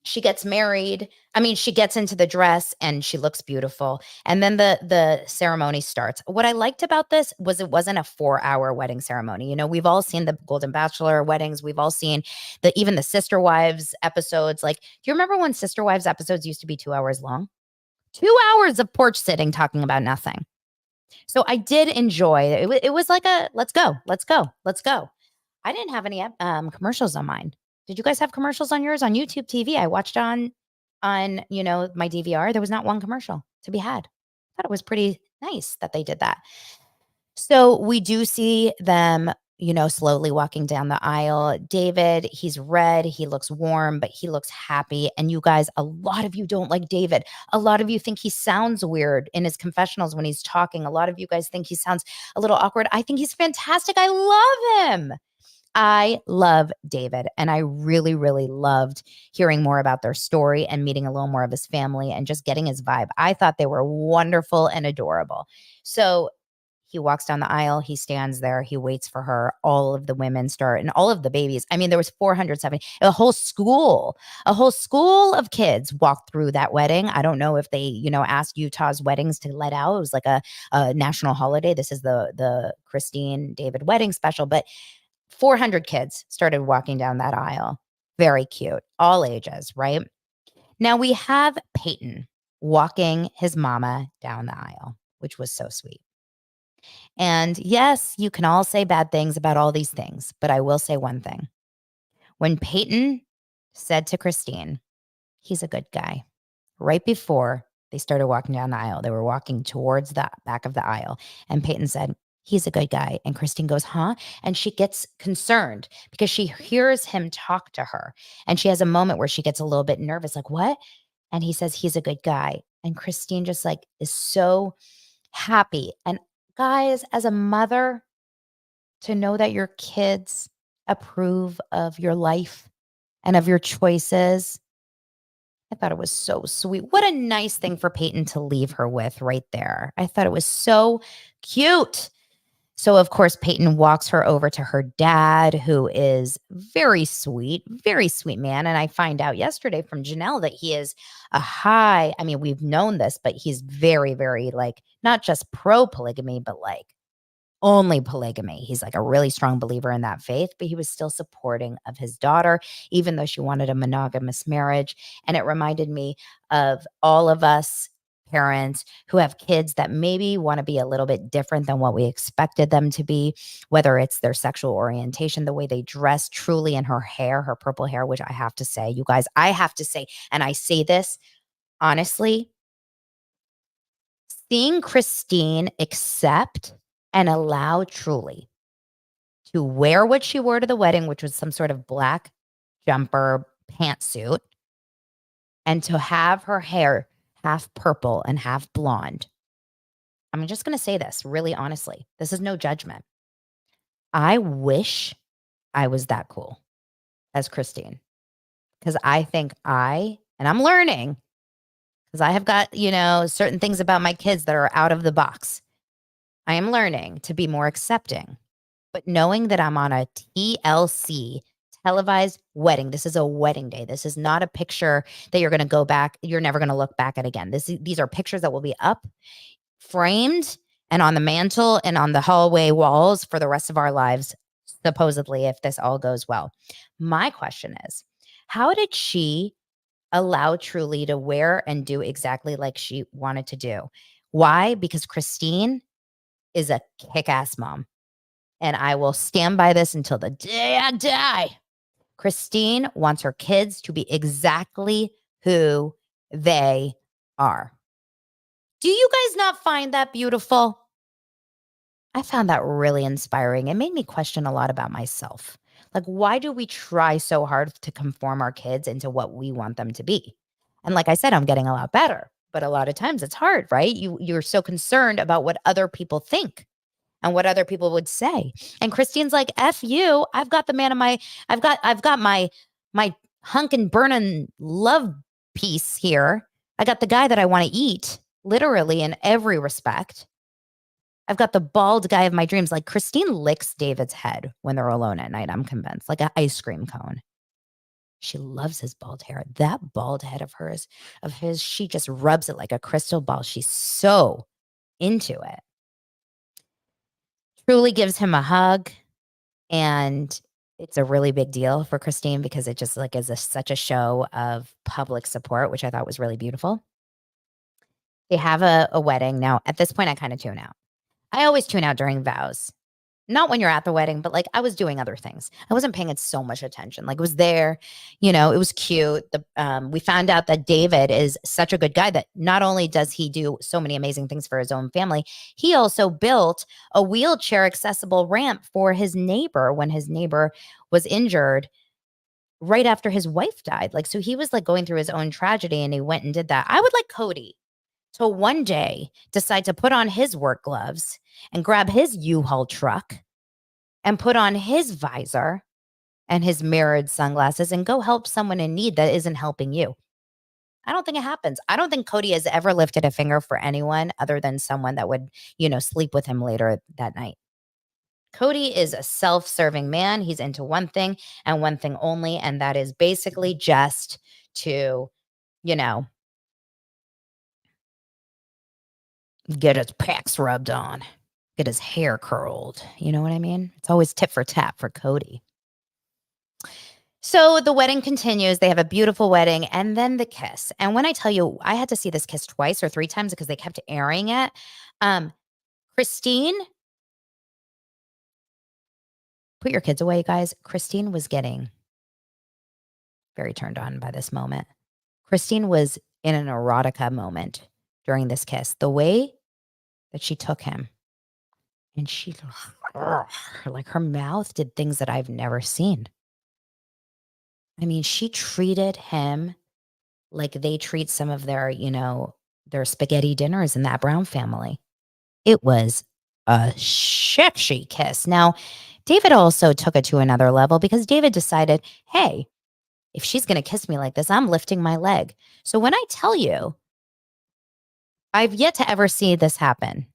she gets married. I mean, she gets into the dress and she looks beautiful. And then the ceremony starts. What I liked about this was it wasn't a 4-hour wedding ceremony. We've all seen the Golden Bachelor weddings. We've all seen even the Sister Wives episodes. Like, do you remember when Sister Wives episodes used to be 2 hours long? 2 hours of porch sitting talking about nothing. So I did enjoy it. It was like a let's go, let's go, let's go. I didn't have any commercials on mine. Did you guys have commercials on yours on YouTube TV? I watched on my DVR. There was not one commercial to be had. I thought it was pretty nice that they did that. So we do see them, slowly walking down the aisle. David, he's red, he looks warm, but he looks happy. And you guys, a lot of you don't like David. A lot of you think he sounds weird in his confessionals when he's talking. A lot of you guys think he sounds a little awkward. I think he's fantastic. I love him. I love David, and I really, really loved hearing more about their story and meeting a little more of his family and just getting his vibe. I thought they were wonderful and adorable. So he walks down the aisle, he stands there, he waits for her. All of the women start and all of the babies. I mean, there was 470, a whole school of kids walked through that wedding. I don't know if they, asked Utah's weddings to let out. It was like a national holiday. This is the Christine David wedding special, but 400 kids started walking down that aisle. Very cute, all ages, right? Now we have Peyton walking his mama down the aisle, which was so sweet. And yes, you can all say bad things about all these things, but I will say one thing. When Peyton said to Christine, he's a good guy, right before they started walking down the aisle, they were walking towards the back of the aisle. And Peyton said, he's a good guy. And Christine goes, huh? And she gets concerned because she hears him talk to her. And she has a moment where she gets a little bit nervous, like, what? And he says, he's a good guy. And Christine just like is so happy. And guys, as a mother, to know that your kids approve of your life and of your choices, I thought it was so sweet. What a nice thing for Peyton to leave her with right there. I thought it was so cute. So, of course, Peyton walks her over to her dad, who is very sweet man. And I find out yesterday from Janelle that he is I mean, we've known this, but he's very, very like not just pro polygamy, but like only polygamy. He's like a really strong believer in that faith, but he was still supporting of his daughter, even though she wanted a monogamous marriage. And it reminded me of all of us parents who have kids that maybe want to be a little bit different than what we expected them to be, whether it's their sexual orientation, the way they dress, truly in her hair, her purple hair, which I have to say, you guys, I have to say, and I say this honestly, seeing Christine accept and allow Truly to wear what she wore to the wedding, which was some sort of black jumper pantsuit, and to have her hair half purple and half blonde. I'm just going to say this really honestly. This is no judgment. I wish I was that cool as Christine, because I think and I'm learning, because I have got, certain things about my kids that are out of the box. I am learning to be more accepting, but knowing that I'm on a TLC televised wedding, this is a wedding day. This is not a picture that you're going to go back. You're never going to look back at again. These are pictures that will be up, framed, and on the mantle and on the hallway walls for the rest of our lives, supposedly, if this all goes well. My question is, how did she allow Truly to wear and do exactly like she wanted to do? Why? Because Christine is a kick-ass mom. And I will stand by this until the day I die. Christine wants her kids to be exactly who they are. Do you guys not find that beautiful? I found that really inspiring. It made me question a lot about myself. Like, why do we try so hard to conform our kids into what we want them to be? And like I said, I'm getting a lot better, but a lot of times it's hard, right? You're so concerned about what other people think and what other people would say. And Christine's like, F you. I've got my hunk and burning love piece here. I got the guy that I want to eat, literally in every respect. I've got the bald guy of my dreams. Like Christine licks David's head when they're alone at night, I'm convinced, like an ice cream cone. She loves his bald hair. That bald head of his, she just rubs it like a crystal ball. She's so into it. Truly gives him a hug, and it's a really big deal for Christine because it just like is such a show of public support, which I thought was really beautiful. They have a wedding. Now, at this point, I kind of tune out. I always tune out during vows. Not when you're at the wedding, but, like, I was doing other things. I wasn't paying it so much attention. Like, it was there, it was cute. We found out that David is such a good guy that not only does he do so many amazing things for his own family, he also built a wheelchair accessible ramp for his neighbor when his neighbor was injured right after his wife died. Like, so he was, like, going through his own tragedy, and he went and did that. I would like Cody to one day decide to put on his work gloves and grab his U-Haul truck and put on his visor and his mirrored sunglasses and go help someone in need that isn't helping you. I don't think it happens. I don't think Cody has ever lifted a finger for anyone other than someone that would, sleep with him later that night. Cody is a self serving man. He's into one thing and one thing only. And that is basically just to, you know, get his pecs rubbed on, get his hair curled. You know what I mean? It's always tit for tat for Cody. So the wedding continues. They have a beautiful wedding and then the kiss. And when I tell you, I had to see this kiss twice or three times because they kept airing it. Um, Christine, put your kids away, guys. Christine was getting very turned on by this moment. Christine was in an erotica moment during this kiss. The way that she took him and she, like her mouth did things that I've never seen. I mean, she treated him like they treat some of their spaghetti dinners in that Brown family. It was a sexy kiss. Now, David also took it to another level because David decided, hey, if she's going to kiss me like this, I'm lifting my leg. So when I tell you, I've yet to ever see this happen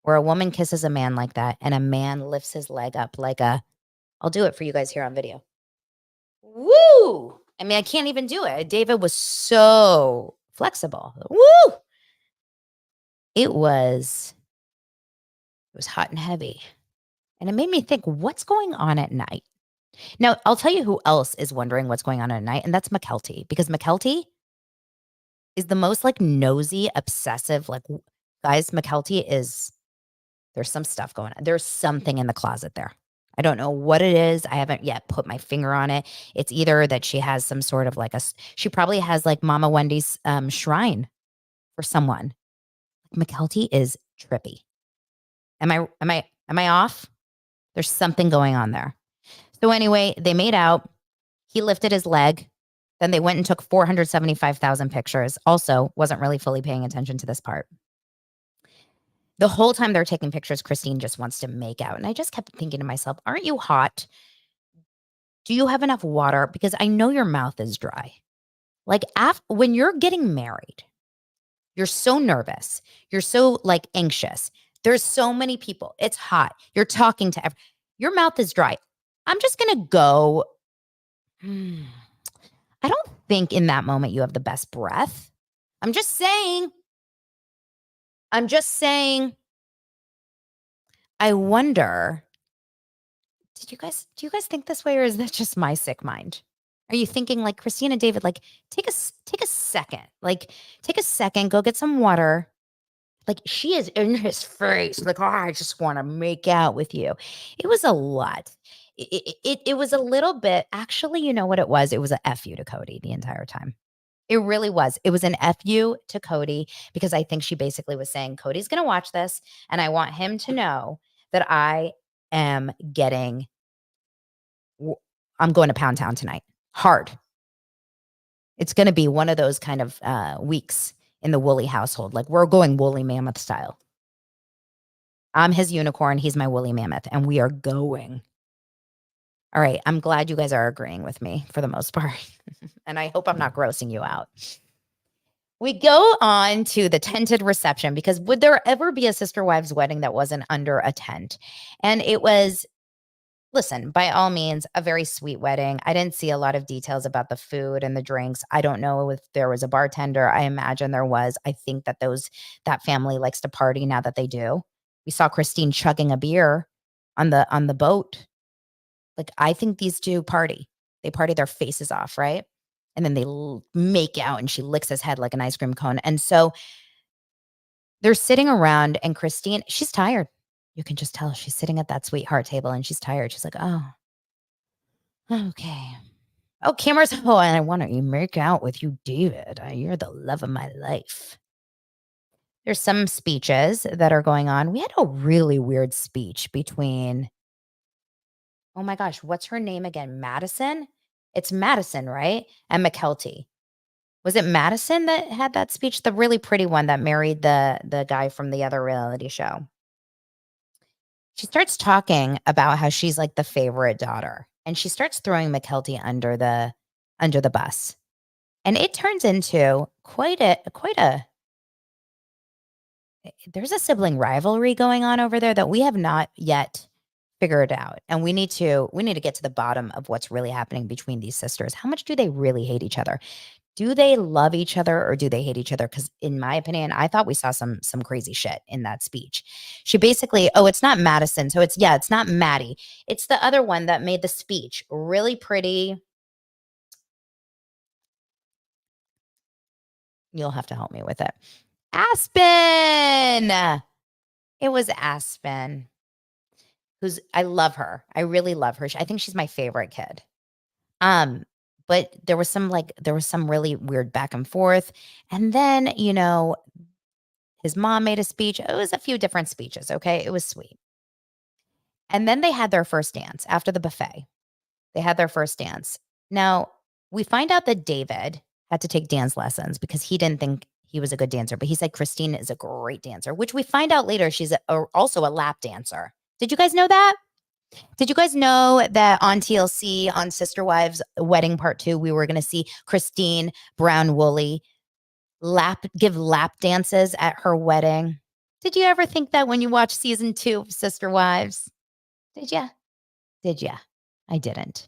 where a woman kisses a man like that and a man lifts his leg up I'll do it for you guys here on video. Woo! I mean, I can't even do it. David was so flexible. Woo! It was hot and heavy. And it made me think, what's going on at night? Now, I'll tell you who else is wondering what's going on at night, and that's McKelty. Because McKelty is the most like nosy, obsessive, guys, there's some stuff going on. There's something in the closet there. I don't know what it is. I haven't yet put my finger on it. It's either that she has some sort of she probably has like Mama Wendy's shrine for someone. McKelty is trippy. Am I off? There's something going on there. So anyway, they made out. He lifted his leg. Then they went and took 475,000 pictures. Also, wasn't really fully paying attention to this part. The whole time they're taking pictures, Christine just wants to make out. And I just kept thinking to myself, aren't you hot? Do you have enough water? Because I know your mouth is dry. Like when you're getting married, you're so nervous. You're so anxious. There's so many people. It's hot. You're talking to your mouth is dry. I'm just going to go. I don't think in that moment you have the best breath. I'm just saying. I wonder, do you guys think this way, or is that just my sick mind? Are you thinking like Christine and David, take a second, take a second, go get some water. She is in his face. Oh, I just want to make out with you. It was a lot. It was a little bit, actually, you know what it was? It was a F you to Cody the entire time. It really was. It was an F you to Cody because I think she basically was saying, Cody's going to watch this and I want him to know that I'm going to Pound Town tonight. Hard. It's going to be one of those kind of weeks in the Woolly household. We're going woolly mammoth style. I'm his unicorn. He's my woolly mammoth. And we are going. All right. I'm glad you guys are agreeing with me for the most part. And I hope I'm not grossing you out. We go on to the tented reception because would there ever be a sister wives wedding that wasn't under a tent? And it was, listen, by all means, a very sweet wedding. I didn't see a lot of details about the food and the drinks. I don't know if there was a bartender. I imagine there was. I think that family likes to party now that they do. We saw Christine chugging a beer on the boat. I think these two party. They party their faces off, right? And then they make out and she licks his head like an ice cream cone. And so they're sitting around and Christine, she's tired. You can just tell she's sitting at that sweetheart table and she's tired. She's like, "Oh, okay. Oh, camera's oh, and I want to make out with you, David. You're the love of my life." There's some speeches that are going on. We had a really weird speech between, oh my gosh, what's her name again? Madison? It's Madison, right? And McKelty. Was it Madison that had that speech? The really pretty one that married the guy from the other reality show. She starts talking about how she's like the favorite daughter, and she starts throwing McKelty under the bus. And it turns into quite a there's a sibling rivalry going on over there that we have not yet figured out. And we need to get to the bottom of what's really happening between these sisters. How much do they really hate each other? Do they love each other or do they hate each other? Because in my opinion, I thought we saw some crazy shit in that speech. She basically, oh, it's not Madison. So it's not Maddie. It's the other one that made the speech. Really pretty. You'll have to help me with it. Aspen. It was Aspen. I love her. I really love her. I think she's my favorite kid. Um, but there was some really weird back and forth. And then, his mom made a speech. It was a few different speeches, okay? It was sweet. And then they had their first dance after the buffet. They had their first dance. Now, we find out that David had to take dance lessons because he didn't think he was a good dancer, but he said Christine is a great dancer, which we find out later she's also a lap dancer. Did you guys know that? Did you guys know that on TLC, on Sister Wives Wedding Part 2, we were going to see Christine Brown Woolley give lap dances at her wedding? Did you ever think that when you watched season 2 of Sister Wives? Did ya? Did ya? I didn't.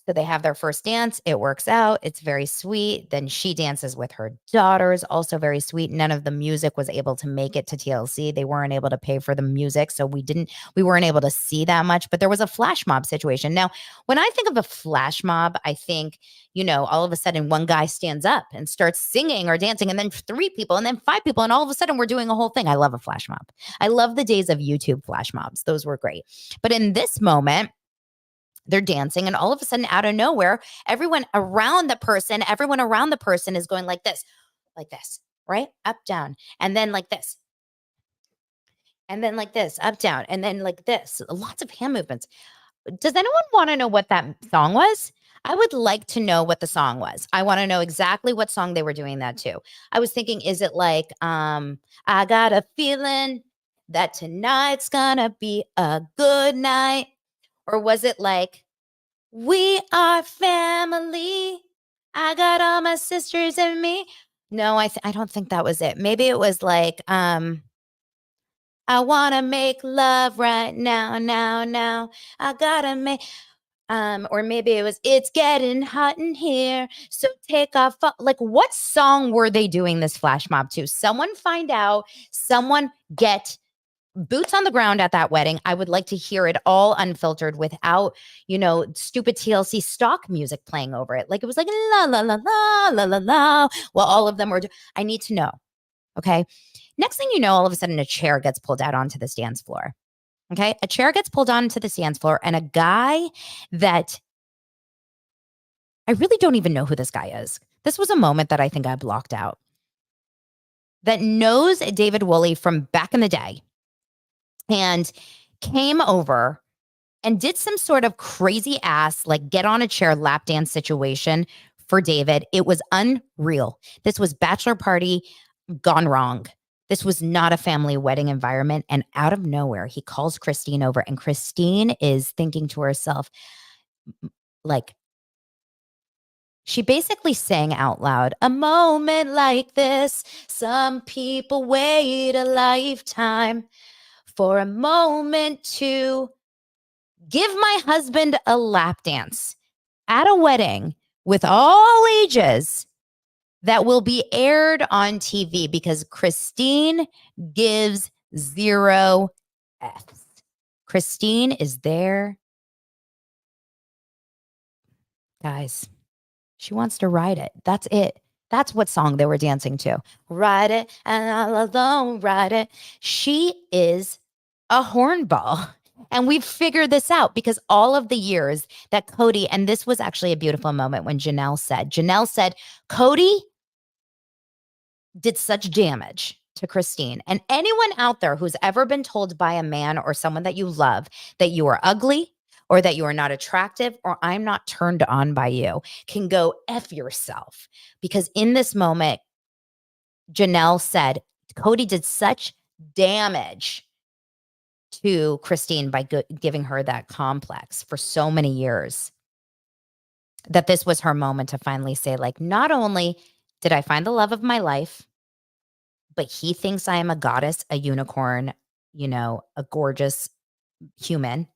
So they have their first dance. It works out. It's very sweet. Then she dances with her daughters, also very sweet. None of the music was able to make it to TLC. They weren't able to pay for the music. So we weren't able to see that much, but there was a flash mob situation. Now, when I think of a flash mob, I think, all of a sudden one guy stands up and starts singing or dancing, and then 3 people, and then 5 people, and all of a sudden we're doing a whole thing. I love a flash mob. I love the days of YouTube flash mobs. Those were great. But in this moment, they're dancing, and all of a sudden, out of nowhere, everyone around the person is going like this, right? Up, down, and then like this, and then like this, up, down, and then like this. Lots of hand movements. Does anyone want to know what that song was? I would like to know what the song was. I want to know exactly what song they were doing that to. I was thinking, is it like, I got a feeling that tonight's gonna be a good night? Or was it like, we are family. I got all my sisters and me. No, I don't think that was it. Maybe it was like, I want to make love right now, now, now. I gotta make, or maybe it was, it's getting hot in here. So take off. Like, what song were they doing this flash mob to? Someone find out. Someone get boots on the ground at that wedding. I would like to hear it all unfiltered without, stupid TLC stock music playing over it. Like it was like la la la la la la la. Well, all of them were. I need to know. Okay. Next thing you know, all of a sudden a chair gets pulled out onto this dance floor. Okay. A chair gets pulled onto the dance floor, and a guy that I really don't even know who this guy is. This was a moment that I think I blocked out. That knows David Woolley from back in the day, and came over and did some sort of crazy ass, like get on a chair lap dance situation for David. It was unreal. This was bachelor party gone wrong. This was not a family wedding environment. And out of nowhere, he calls Christine over, and Christine is thinking to herself, like, she basically sang out loud, a moment like this, some people wait a lifetime for a moment to give my husband a lap dance at a wedding with all ages that will be aired on TV, because Christine gives 0 Fs. Christine is there. Guys, she wants to ride it. That's it. That's what song they were dancing to. Ride it and all alone, ride it. She is a hornball. And we've figured this out because all of the years that Cody, and this was actually a beautiful moment when Janelle said, Cody did such damage to Christine. And anyone out there who's ever been told by a man or someone that you love that you are ugly or that you are not attractive or I'm not turned on by you can go F yourself. Because in this moment, Janelle said, Cody did such damage to Christine by giving her that complex for so many years that this was her moment to finally say, like, not only did I find the love of my life, but he thinks I am a goddess, a unicorn, a gorgeous human.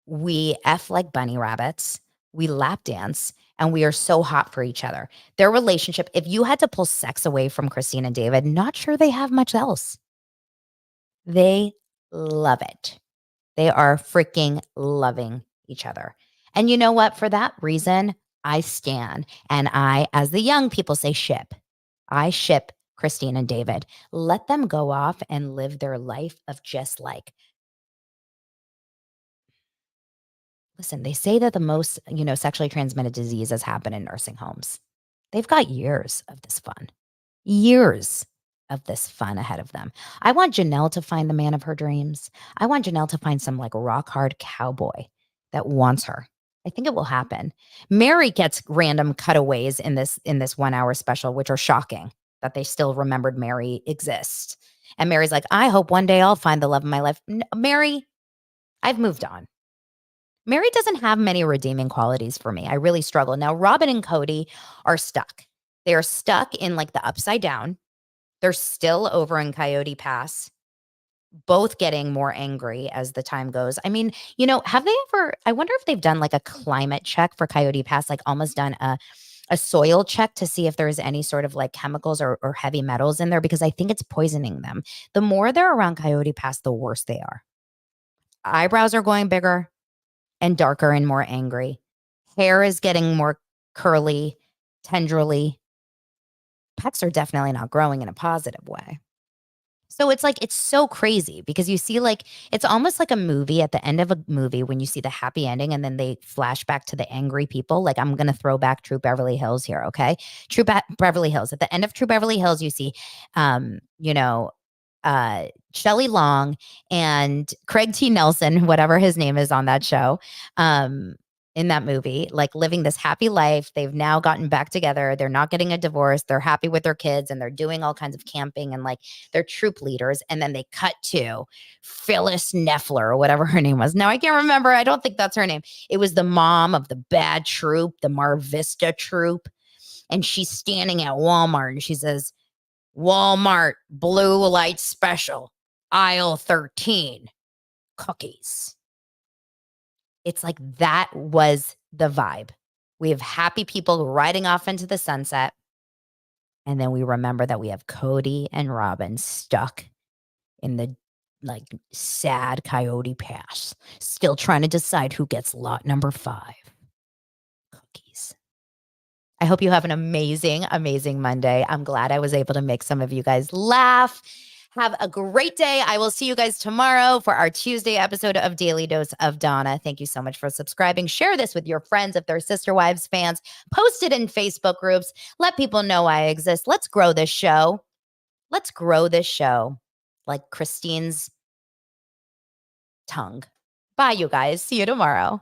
We F like bunny rabbits. We lap dance and we are so hot for each other. Their relationship, if you had to pull sex away from Christine and David, not sure they have much else. They love it. They are freaking loving each other. And you know what? For that reason, I stan and I, as the young people say, ship. I ship Christine and David. Let them go off and live their life of just like, listen, they say that the most, sexually transmitted diseases happen in nursing homes. They've got years of this fun. Years of this fun ahead of them. I want Janelle to find the man of her dreams. I want Janelle to find some like rock hard cowboy that wants her. I think it will happen. Mary gets random cutaways in this 1 hour special, which are shocking that they still remembered Mary exists. And Mary's like, I hope one day I'll find the love of my life. Mary, I've moved on. Mary doesn't have many redeeming qualities for me. I really struggle. Now, Robin and Cody are stuck. They are stuck in like the upside down. They're still over in Coyote Pass, both getting more angry as the time goes. I mean, have they ever, I wonder if they've done like a climate check for Coyote Pass, like almost done a soil check to see if there's any sort of like chemicals or heavy metals in there, because I think it's poisoning them. The more they're around Coyote Pass, the worse they are. Eyebrows are going bigger and darker and more angry. Hair is getting more curly, tendrily. Pecs are definitely not growing in a positive way. So it's like, it's so crazy because you see, like, it's almost like a movie at the end of a movie when you see the happy ending and then they flash back to the angry people. Like, I'm going to throw back True Beverly Hills here. Okay. Beverly Hills. At the end of True Beverly Hills, you see, um, you know, Shelley Long and Craig T. Nelson, whatever his name is on that show, in that movie, like living this happy life. They've now gotten back together. They're not getting a divorce. They're happy with their kids and they're doing all kinds of camping and like they're troop leaders. And then they cut to Phyllis Neffler or whatever her name was. Now I can't remember. I don't think that's her name. It was the mom of the bad troop, the Mar Vista troop. And she's standing at Walmart and she says, Walmart blue light special, aisle 13, cookies. It's like that was the vibe. We have happy people riding off into the sunset. And then we remember that we have Cody and Robin stuck in the like sad Coyote Pass, still trying to decide who gets lot number 5. Cookies. I hope you have an amazing, amazing Monday. I'm glad I was able to make some of you guys laugh. Have a great day. I will see you guys tomorrow for our Tuesday episode of Daily Dose of Donna. Thank you so much for subscribing. Share this with your friends if they're Sister Wives fans. Post it in Facebook groups. Let people know I exist. Let's grow this show. Let's grow this show like Christine's tongue. Bye, you guys. See you tomorrow.